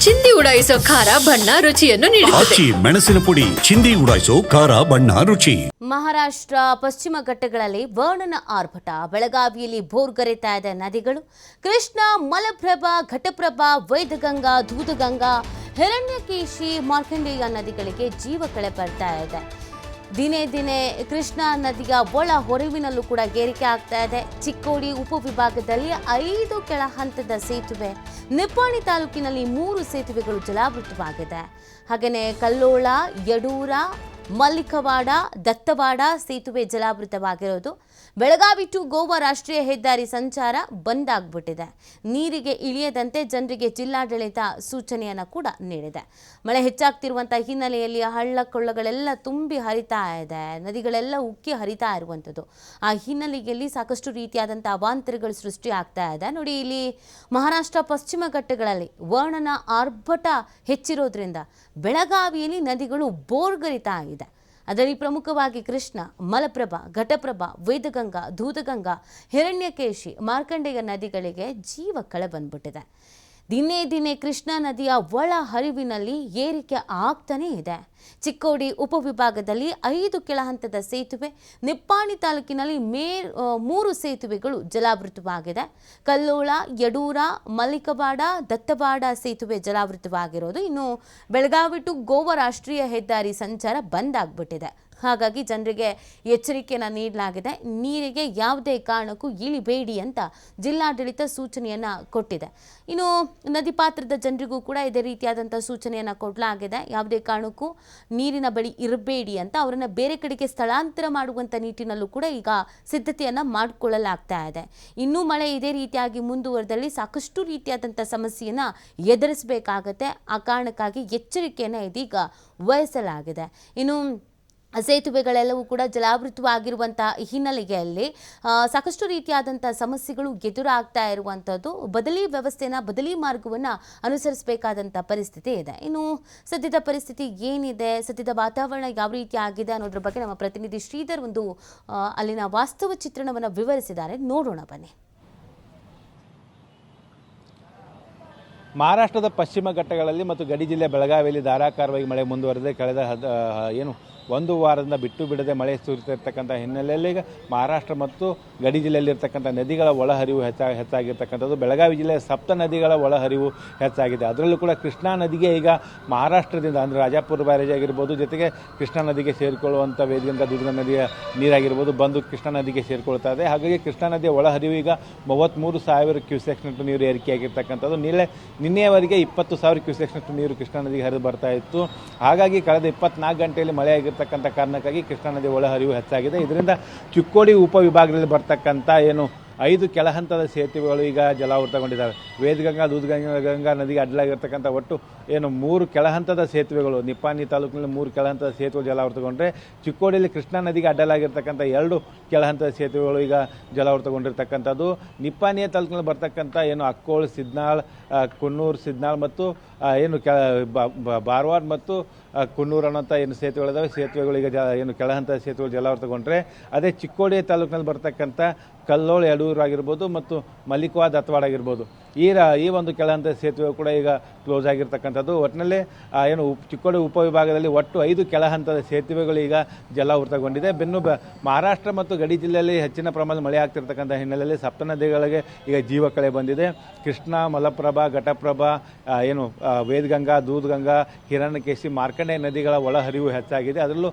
ಚಿಂದಿ ಉಡಾಯಿಸೋ ಖಾರ ಬಣ್ಣ ರುಚಿಯನ್ನು ನೀಡುತ್ತದೆ. ಮೆಣಸಿನ ಪುಡಿ ಚಿಂದಿ ಉಡಾಯಿಸೋ ಖಾರ ಬಣ್ಣ ರುಚಿ. ಮಹಾರಾಷ್ಟ್ರ ಪಶ್ಚಿಮ ಘಟ್ಟಗಳಲ್ಲಿ ವರ್ಣನ ಆರ್ಭಟ. ಬೆಳಗಾವಿಯಲ್ಲಿ ಭೋರ್ಗರೆತಾ ಇದೆ ನದಿಗಳು. ಕೃಷ್ಣ, ಮಲಪ್ರಭಾ, ಘಟಪ್ರಭಾ, ವೈದಗಂಗಾ, ದೂದಗಂಗಾ, ಹಿರಣ್ಯಕೇಶಿ, ಮಾರ್ಕಂಡೇಯ ನದಿಗಳಿಗೆ ಜೀವ ಕಳೆ ಬರ್ತಾ ಇದೆ. ದಿನೇ ದಿನೇ ಕೃಷ್ಣಾ ನದಿಯ ಒಳ ಹೊರವಿನಲ್ಲೂ ಕೂಡ ಏರಿಕೆ ಆಗ್ತಾ ಇದೆ. ಚಿಕ್ಕೋಡಿ ಉಪವಿಭಾಗದಲ್ಲಿ 5 ಕೆಳ ಹಂತದ ಸೇತುವೆ, ನಿಪ್ಪಾಣಿ ತಾಲೂಕಿನಲ್ಲಿ 3 ಸೇತುವೆಗಳು ಜಲಾವೃತವಾಗಿದೆ. ಹಾಗೆಯೇ ಕಲ್ಲೋಳ, ಯಡೂರ, ಮಲ್ಲಿಕವಾಡ, ದತ್ತವಾಡ ಸೇತುವೆ ಜಲಾವೃತವಾಗಿರೋದು. ಬೆಳಗಾವಿ ಟು ಗೋವಾ ರಾಷ್ಟ್ರೀಯ ಹೆದ್ದಾರಿ ಸಂಚಾರ ಬಂದ್ ಆಗ್ಬಿಟ್ಟಿದೆ. ನೀರಿಗೆ ಇಳಿಯದಂತೆ ಜನರಿಗೆ ಜಿಲ್ಲಾಡಳಿತ ಸೂಚನೆಯನ್ನು ಕೂಡ ನೀಡಿದೆ. ಮಳೆ ಹೆಚ್ಚಾಗ್ತಿರುವಂತಹ ಹಿನ್ನೆಲೆಯಲ್ಲಿ ಹಳ್ಳ ಕೊಳ್ಳಗಳೆಲ್ಲ ತುಂಬಿ ಹರಿತಾ ಇದೆ, ನದಿಗಳೆಲ್ಲ ಉಕ್ಕಿ ಹರಿತಾ ಇರುವಂಥದ್ದು. ಆ ಹಿನ್ನೆಲೆಯಲ್ಲಿ ಸಾಕಷ್ಟು ರೀತಿಯಾದಂಥ ಅವಾಂತರಗಳು ಸೃಷ್ಟಿ ಆಗ್ತಾ ಇದೆ. ನೋಡಿ, ಇಲ್ಲಿ ಮಹಾರಾಷ್ಟ್ರ ಪಶ್ಚಿಮ ಘಟ್ಟಗಳಲ್ಲಿ ವರ್ಣನ ಆರ್ಭಟ ಹೆಚ್ಚಿರೋದ್ರಿಂದ ಬೆಳಗಾವಿಯಲ್ಲಿ ನದಿಗಳು ಬೋರ್ಗರಿತಾ ಇದೆ. ಅದರಲ್ಲಿ ಪ್ರಮುಖವಾಗಿ ಕೃಷ್ಣ, ಮಲಪ್ರಭಾ, ಘಟಪ್ರಭಾ, ವೇದಗಂಗಾ, ದೂದಗಂಗಾ, ಹಿರಣ್ಯಕೇಶಿ, ಮಾರ್ಕಂಡೇಯ ನದಿಗಳಿಗೆ ಜೀವ ಕಳೆ ಬಂದ್ಬಿಟ್ಟಿದೆ. ದಿನೇ ದಿನೇ ಕೃಷ್ಣಾ ನದಿಯ ಒಳ ಹರಿವಿನಲ್ಲಿ ಏರಿಕೆ ಆಗ್ತಾನೇ ಇದೆ. ಚಿಕ್ಕೋಡಿ ಉಪವಿಭಾಗದಲ್ಲಿ 5 ಕೆಳ ಹಂತದ ಸೇತುವೆ, ನಿಪ್ಪಾಣಿ ತಾಲೂಕಿನಲ್ಲಿ 3 ಸೇತುವೆಗಳು ಜಲಾವೃತವಾಗಿದೆ. ಕಲ್ಲೋಳ, ಯಡೂರ, ಮಲ್ಲಿಕವಾಡ, ದತ್ತವಾಡ ಸೇತುವೆ ಜಲಾವೃತವಾಗಿರೋದು. ಇನ್ನು ಬೆಳಗಾವಿ ಟು ಗೋವಾ ರಾಷ್ಟ್ರೀಯ ಹೆದ್ದಾರಿ ಸಂಚಾರ ಬಂದ್ ಆಗ್ಬಿಟ್ಟಿದೆ. ಹಾಗಾಗಿ ಜನರಿಗೆ ಎಚ್ಚರಿಕೆಯನ್ನು ನೀಡಲಾಗಿದೆ. ನೀರಿಗೆ ಯಾವುದೇ ಕಾರಣಕ್ಕೂ ಇಳಿಬೇಡಿ ಅಂತ ಜಿಲ್ಲಾಡಳಿತ ಸೂಚನೆಯನ್ನು ಕೊಟ್ಟಿದೆ. ಇನ್ನು ನದಿ ಪಾತ್ರದ ಜನರಿಗೂ ಕೂಡ ಇದೇ ರೀತಿಯಾದಂಥ ಸೂಚನೆಯನ್ನು ಕೊಡಲಾಗಿದೆ. ಯಾವುದೇ ಕಾರಣಕ್ಕೂ ನೀರಿನ ಬಳಿ ಇರಬೇಡಿ ಅಂತ ಅವರನ್ನು ಬೇರೆ ಕಡೆಗೆ ಸ್ಥಳಾಂತರ ಮಾಡುವಂಥ ನಿಟ್ಟಿನಲ್ಲೂ ಕೂಡ ಈಗ ಸಿದ್ಧತೆಯನ್ನು ಮಾಡಿಕೊಳ್ಳಲಾಗ್ತಾ ಇದೆ. ಇನ್ನೂ ಮಳೆ ಇದೇ ರೀತಿಯಾಗಿ ಮುಂದುವರೆದಲ್ಲಿ ಸಾಕಷ್ಟು ರೀತಿಯಾದಂಥ ಸಮಸ್ಯೆಯನ್ನು ಎದುರಿಸಬೇಕಾಗತ್ತೆ. ಆ ಕಾರಣಕ್ಕಾಗಿ ಎಚ್ಚರಿಕೆಯನ್ನು ಇದೀಗ ವಹಿಸಲಾಗಿದೆ. ಇನ್ನು ಸೇತುವೆಗಳೆಲ್ಲವೂ ಕೂಡ ಜಲಾವೃತವಾಗಿರುವಂಥ ಹಿನ್ನೆಲೆಯಲ್ಲಿ ಸಾಕಷ್ಟು ರೀತಿಯಾದಂಥ ಸಮಸ್ಯೆಗಳು ಎದುರಾಗ್ತಾ ಇರುವಂಥದ್ದು. ಬದಲಿ ಮಾರ್ಗವನ್ನು ಅನುಸರಿಸಬೇಕಾದಂಥ ಪರಿಸ್ಥಿತಿ ಇದೆ. ಇನ್ನು ಸದ್ಯದ ಪರಿಸ್ಥಿತಿ ಏನಿದೆ, ಸದ್ಯದ ವಾತಾವರಣ ಯಾವ ರೀತಿ ಆಗಿದೆ ಅನ್ನೋದ್ರ ಬಗ್ಗೆ ನಮ್ಮ ಪ್ರತಿನಿಧಿ ಶ್ರೀಧರ್ ಅಲ್ಲಿನ ವಾಸ್ತವ ಚಿತ್ರಣವನ್ನು ವಿವರಿಸಿದ್ದಾರೆ. ನೋಡೋಣ ಬನ್ನಿ. ಮಹಾರಾಷ್ಟ್ರದ ಪಶ್ಚಿಮ ಘಟ್ಟಗಳಲ್ಲಿ ಮತ್ತು ಗಡಿ ಜಿಲ್ಲೆ ಬೆಳಗಾವಿಯಲ್ಲಿ ಧಾರಾಕಾರವಾಗಿ ಮಳೆ ಮುಂದುವರೆದಿದೆ. ಕಳೆದ ಒಂದು ವಾರದಿಂದ ಬಿಟ್ಟು ಬಿಡದೆ ಮಳೆ ಸುರಿತಿರ್ತಕ್ಕಂಥ ಹಿನ್ನೆಲೆಯಲ್ಲಿ ಈಗ ಮಹಾರಾಷ್ಟ್ರ ಮತ್ತು ಗಡಿ ಜಿಲ್ಲೆಯಲ್ಲಿರ್ತಕ್ಕಂಥ ನದಿಗಳ ಒಳಹರಿವು ಹೆಚ್ಚಾಗಿರ್ತಕ್ಕಂಥದ್ದು. ಬೆಳಗಾವಿ ಜಿಲ್ಲೆಯ ಸಪ್ತ ನದಿಗಳ ಒಳಹರಿವು ಹೆಚ್ಚಾಗಿದೆ. ಅದರಲ್ಲೂ ಕೂಡ ಕೃಷ್ಣಾ ನದಿಗೆ ಈಗ ಮಹಾರಾಷ್ಟ್ರದಿಂದ ಅಂದರೆ ರಾಜಾಪುರ ಬ್ಯಾರೇಜ್ ಆಗಿರ್ಬೋದು, ಜೊತೆಗೆ ಕೃಷ್ಣಾ ನದಿಗೆ ಸೇರಿಕೊಳ್ಳುವಂಥ ವೇದಗಂಗಾ, ದೂದಗಂಗಾ ನದಿಯ ನೀರಾಗಿರ್ಬೋದು ಬಂದು ಕೃಷ್ಣಾ ನದಿಗೆ ಸೇರಿಕೊಳ್ತಾ ಇದೆ. ಹಾಗಾಗಿ ಕೃಷ್ಣಾ ನದಿಯ ಒಳಹರಿವು ಈಗ 33,000 ಕ್ಯೂಸೆಕ್ಸ್ನಷ್ಟು ನೀರು ಏರಿಕೆಯಾಗಿರ್ತಕ್ಕಂಥದ್ದು. ನಿನ್ನೆಯವರೆಗೆ 20,000 ಕ್ಯೂಸೆಕ್ಸ್ನಷ್ಟು ನೀರು ಕೃಷ್ಣಾ ನದಿಗೆ ಹರಿದು ಬರ್ತಾ ಇತ್ತು. ಹಾಗಾಗಿ ಕಳೆದ 24 ಗಂಟೆಯಲ್ಲಿ ಮಳೆ ಆಗಿರ್ತಕ್ಕಂಥ ಕಾರಣಕ್ಕಾಗಿ ಕೃಷ್ಣಾ ನದಿ ಒಳಹರಿವು ಹೆಚ್ಚಾಗಿದೆ. ಇದರಿಂದ ಚಿಕ್ಕೋಡಿ ಉಪವಿಭಾಗದಲ್ಲಿ ಬರ್ತಕ್ಕಂಥ 5 ಕೆಳ ಹಂತದ ಸೇತುವೆಗಳು ಈಗ ಜಲಾವೃತಗೊಂಡಿದ್ದಾವೆ. ವೇದಗಂಗಾ, ದೂದಗಂಗಾ ನದಿಗೆ ಅಡ್ಡಲಾಗಿರ್ತಕ್ಕಂಥ ಒಟ್ಟು 3 ಕೆಳ ಹಂತದ ಸೇತುವೆಗಳು, ನಿಪ್ಪಾಣಿ ತಾಲೂಕಿನಲ್ಲಿ 3 ಕೆಳ ಹಂತದ ಸೇತುವೆ ಜಲಾವೃತಗೊಂಡ್ರೆ ಸಿಕ್ಕೋಡಿಯಲ್ಲಿ ಕೃಷ್ಣಾ ನದಿಗೆ ಅಡ್ಡಲಾಗಿರ್ತಕ್ಕಂಥ 2 ಕೆಳ ಹಂತದ ಸೇತುವೆಗಳು ಈಗ ಜಲಾವೃತಗೊಂಡಿರ್ತಕ್ಕಂಥದ್ದು. ನಿಪ್ಪಾಣಿಯ ತಾಲೂಕಿನಲ್ಲಿ ಬರ್ತಕ್ಕಂಥ ಅಕ್ಕೋಳ್, ಸಿದ್ನಾಳ್, ಕುನ್ನೂರು, ಸಿದ್ನಾಳ್ ಮತ್ತು ಬಾರ್ವಾಡ್ ಮತ್ತು ಕುನ್ನೂರು ಅನ್ನೋಂಥ ಸೇತುವೆಗಳಿದಾವೆ. ಸೇತುವೆಗಳು ಈಗ ಕೆಳ ಹಂತದ ಸೇತುವೆಗಳು ಜಲಾವೃತಗೊಂಡ್ರೆ, ಅದೇ ಚಿಕ್ಕೋಡಿ ತಾಲೂಕಿನಲ್ಲಿ ಬರ್ತಕ್ಕಂಥ ಕಲ್ಲೋಳ, ಯಡೂರು ಆಗಿರ್ಬೋದು ಮತ್ತು ಮಲ್ಲಿಕವಾಡ, ದತ್ತವಾಡ ಆಗಿರ್ಬೋದು, ಈ ಒಂದು ಕೆಳ ಹಂತದ ಸೇತುವೆ ಕೂಡ ಈಗ ಕ್ಲೋಸ್ ಆಗಿರ್ತಕ್ಕಂಥದ್ದು. ಒಟ್ಟಿನಲ್ಲಿ ಚಿಕ್ಕೋಡಿ ಉಪವಿಭಾಗದಲ್ಲಿ ಒಟ್ಟು 5 ಕೆಳ ಹಂತದ ಸೇತುವೆಗಳು ಈಗ ಜಲಾವೃತಗೊಂಡಿದೆ. ಮಹಾರಾಷ್ಟ್ರ ಮತ್ತು ಗಡಿ ಜಿಲ್ಲೆಯಲ್ಲಿ ಹೆಚ್ಚಿನ ಪ್ರಮಾಣದ ಮಳೆ ಆಗ್ತಿರ್ತಕ್ಕಂಥ ಹಿನ್ನೆಲೆಯಲ್ಲಿ ಸಪ್ತ ನದಿಗಳಿಗೆ ಈಗ ಜೀವ ಕಳೆ ಬಂದಿದೆ. ಕೃಷ್ಣ, ಮಲಪ್ರಭಾ, ಘಟಪ್ರಭಾ, ವೇದಗಂಗಾ, ದೂದಗಂಗಾ, ಹಿರಣ್ಯಕೇಶಿ, ಮಾರ್ಕಂಡೇಯ ನದಿಗಳ ಒಳಹರಿವು ಹೆಚ್ಚಾಗಿದೆ. ಅದರಲ್ಲೂ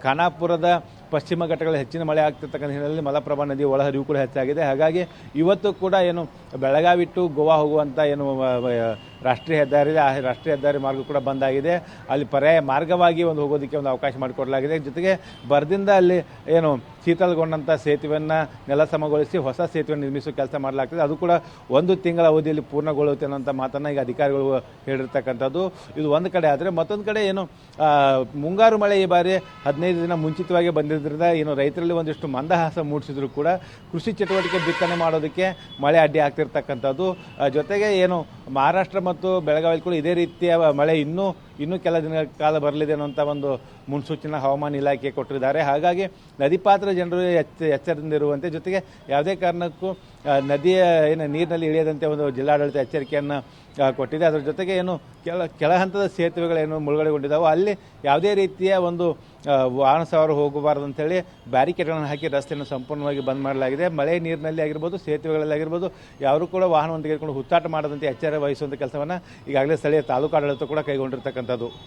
ಖಾನಾಪುರದ ಪಶ್ಚಿಮ ಘಟ್ಟಗಳಲ್ಲಿ ಹೆಚ್ಚಿನ ಮಳೆ ಆಗ್ತಿರ್ತಕ್ಕಂಥ ಹಿನ್ನೆಲೆಯಲ್ಲಿ ಮಲಪ್ರಭಾ ನದಿ ಒಳಹರಿವು ಕೂಡ ಹೆಚ್ಚಾಗಿದೆ. ಹಾಗಾಗಿ ಇವತ್ತು ಕೂಡ ಬೆಳಗಾವಿ ಟು ಗೋವಾ ಹೋಗುವಂಥ ರಾಷ್ಟ್ರೀಯ ಹೆದ್ದಾರಿ ಇದೆ. ಆ ರಾಷ್ಟ್ರೀಯ ಹೆದ್ದಾರಿ ಮಾರ್ಗ ಕೂಡ ಬಂದಾಗಿದೆ. ಅಲ್ಲಿ ಪರ್ಯಾಯ ಮಾರ್ಗವಾಗಿ ಹೋಗೋದಕ್ಕೆ ಅವಕಾಶ ಮಾಡಿಕೊಡಲಾಗಿದೆ. ಜೊತೆಗೆ ಬರದಿಂದ ಅಲ್ಲಿ ಶೀತಲಗೊಂಡಂಥ ಸೇತುವೆಯನ್ನು ನೆಲಸಮಗೊಳಿಸಿ ಹೊಸ ಸೇತುವೆ ನಿರ್ಮಿಸುವ ಕೆಲಸ ಮಾಡಲಾಗ್ತದೆ. ಅದು ಕೂಡ 1 ತಿಂಗಳ ಅವಧಿಯಲ್ಲಿ ಪೂರ್ಣಗೊಳ್ಳುತ್ತೆ ಅನ್ನೋಂಥ ಮಾತನ್ನು ಈಗ ಅಧಿಕಾರಿಗಳು ಹೇಳಿರ್ತಕ್ಕಂಥದ್ದು. ಇದು ಒಂದು ಕಡೆ ಆದರೆ, ಮತ್ತೊಂದು ಕಡೆ ಮುಂಗಾರು ಮಳೆ ಈ ಬಾರಿ 15 ದಿನ ಮುಂಚಿತವಾಗಿ ಬಂದಿದ್ದರಿಂದ ರೈತರಲ್ಲಿ ಒಂದಿಷ್ಟು ಮಂದಹಾಸ ಮೂಡಿಸಿದ್ರು ಕೂಡ ಕೃಷಿ ಚಟುವಟಿಕೆ ಬಿತ್ತನೆ ಮಾಡೋದಕ್ಕೆ ಮಳೆ ಅಡ್ಡಿ ಆಗ್ತಿರ್ತಕ್ಕಂಥದ್ದು. ಜೊತೆಗೆ ಮಹಾರಾಷ್ಟ್ರ ಮತ್ತು ಬೆಳಗಾವಿಯಲ್ಲಿ ಕೂಡ ಇದೇ ರೀತಿಯ ಮಳೆ ಇನ್ನೂ ಕೆಲ ದಿನಗಳ ಕಾಲ ಬರಲಿದೆ ಅನ್ನೋಂಥ ಒಂದು ಮುನ್ಸೂಚನೆ ಹವಾಮಾನ ಇಲಾಖೆ ಕೊಟ್ಟಿದ್ದಾರೆ. ಹಾಗಾಗಿ ನದಿ ಪಾತ್ರ ಜನರು ಎಚ್ಚರದಿಂದ ಇರುವಂತೆ, ಜೊತೆಗೆ ಯಾವುದೇ ಕಾರಣಕ್ಕೂ ನದಿಯ ನೀರಿನಲ್ಲಿ ಇಳಿಯದಂತೆ ಒಂದು ಜಿಲ್ಲಾಡಳಿತ ಎಚ್ಚರಿಕೆಯನ್ನು ಕೊಟ್ಟಿದೆ. ಅದರ ಜೊತೆಗೆ ಏನು ಕೆಳ ಹಂತದ ಸೇತುವೆಗಳೇನು ಮುಳುಗಡೆಗೊಂಡಿದ್ದಾವೆ ಅಲ್ಲಿ ಯಾವುದೇ ರೀತಿಯ ಒಂದು ವಾಹನ ಸವಾರರು ಹೋಗಬಾರದು ಅಂತೇಳಿ ಬ್ಯಾರಿಕೇಡ್ಗಳನ್ನು ಹಾಕಿ ರಸ್ತೆಯನ್ನು ಸಂಪೂರ್ಣವಾಗಿ ಬಂದ್ ಮಾಡಲಾಗಿದೆ. ಮಳೆ ನೀರಿನಲ್ಲಿ ಆಗಿರ್ಬೋದು, ಸೇತುವೆಗಳಲ್ಲಿ ಆಗಿರ್ಬೋದು, ಯಾರು ಕೂಡ ವಾಹನವನ್ನು ತೆಗೆದುಕೊಂಡು ಹುತ್ತಾಟ ಮಾಡದಂತೆ ಎಚ್ಚರ ವಹಿಸುವಂಥ ಕೆಲಸವನ್ನು ಈಗಾಗಲೇ ಸ್ಥಳೀಯ ತಾಲೂಕು ಆಡಳಿತ ಕೂಡ ಕೈಗೊಂಡಿರ್ತಕ್ಕಂಥದ್ದು.